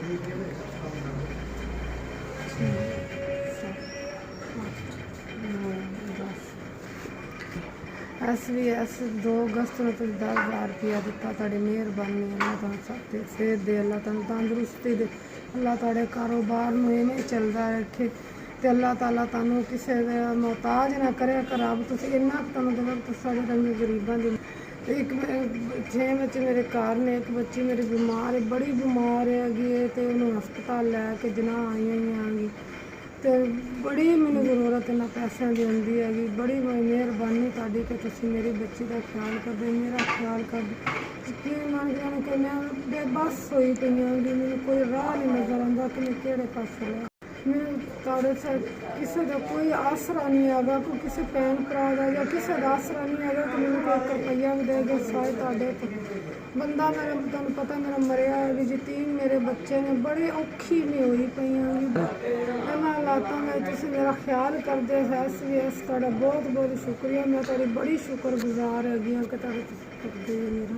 SVS 2 अगस्त ਨੂੰ ਤੁਸੀਂ 10,000 रुपया ਦਿੱਤਾ। ਤੁਹਾਡੀ ਮਿਹਰਬਾਨੀ, ਅੱਲਾਹ ਤੁਹਾਨੂੰ ਸਭ ਤੇ ਸਿਹਤ ਦੇ, ਅੱਲਾਹ ਤੁਹਾਨੂੰ ਤੰਦਰੁਸਤੀ ਦੇ, ਅੱਲਾਹ ਤੁਹਾਡੇ ਕਾਰੋਬਾਰ ਨੂੰ ਇਵੇਂ ਚੱਲਦਾ ਰੱਖੇ ਤੇ ਅੱਲਾਹ ਤਾਲਾ ਤੁਹਾਨੂੰ ਕਿਸੇ ਦਾ ਮੁਹਤਾਜ ਨਾ ਕਰੇ। ਰੱਬ ਤੁਸੀਂ ਇੰਨਾ ਤੁਹਾਨੂੰ ਦੇਣਾ, ਤੁਸੀਂ ਸਾਡੇ ਰੰਗ ਗਰੀਬਾਂ ਦੀ। ਇੱਕ 6 ਬੱਚੇ ਮੇਰੇ ਘਰ ਨੇ, ਇੱਕ ਬੱਚੀ ਮੇਰੀ ਬਿਮਾਰ ਹੈ, ਬੜੀ ਬਿਮਾਰ ਹੈਗੀ ਹੈ ਤੇ ਉਹਨੂੰ ਹਸਪਤਾਲ ਲੈ ਕੇ ਜਨਾ ਆਈ ਆਂਗੀ ਤੇ ਬੜੀ ਮੈਨੂੰ ਜ਼ਰੂਰਤ ਇਹਨਾਂ ਪੈਸਿਆਂ ਦੀ ਹੁੰਦੀ ਹੈਗੀ। ਬੜੀ ਮਿਹਰਬਾਨੀ ਤੁਹਾਡੀ ਕਿ ਤੁਸੀਂ ਮੇਰੀ ਬੱਚੀ ਦਾ ਖਿਆਲ ਕਰਦੇ, ਮੇਰਾ ਖਿਆਲ ਕਰਦੇ। ਕੀ ਮੰਨ ਜਾਣ ਕਿ ਮੈਂ ਬੇਬਸ ਹੋਈ ਪਈ ਆਂਗੀ, ਮੈਨੂੰ ਕੋਈ ਰਾਹ ਨਹੀਂ ਨਜ਼ਰ ਆਉਂਦਾ ਕਿ ਮੈਂ ਕਿਹੜੇ ਪਾਸੇ ਲਿਆ। ਮੈਨੂੰ ਤੁਹਾਡੇ ਕਿਸੇ ਦਾ ਕੋਈ ਆਸਰਾ ਨਹੀਂ ਹੈਗਾ, ਕੋਈ ਕਿਸੇ ਭੈਣ ਭਰਾ ਦਾ ਜਾਂ ਕਿਸੇ ਦਾ ਆਸਰਾ ਨਹੀਂ ਹੈਗਾ ਕਿ ਮੈਨੂੰ ਕੋਈ 1 ਰੁਪਈਆ ਵੀ ਦੇ ਦੇ। ਸਾਰੇ ਤੁਹਾਡੇ ਬੰਦਾ ਮੇਰਾ, ਤੁਹਾਨੂੰ ਪਤਾ ਮੇਰਾ ਮਰਿਆ ਹੈ ਵੀ, ਯਤੀਮ ਮੇਰੇ ਬੱਚੇ ਨੇ, ਬੜੀ ਔਖੀ ਨਹੀਂ ਹੋਈ ਪਈਆਂ ਇਹਨਾਂ ਹਾਲਾਤਾਂ ਵਿੱਚ ਤੁਸੀਂ ਮੇਰਾ ਖਿਆਲ ਕਰਦੇ ਹੋ। SVS ਤੁਹਾਡਾ ਬਹੁਤ ਬਹੁਤ ਸ਼ੁਕਰੀਆ। ਮੈਂ ਤੁਹਾਡੀ ਬੜੀ ਸ਼ੁਕਰਗੁਜ਼ਾਰ ਹੈਗੀ ਹਾਂ ਕਿ ਤੁਹਾਡੇ ਤੁਸੀਂ ਕਰਦੇ ਹੋ ਮੇਰਾ।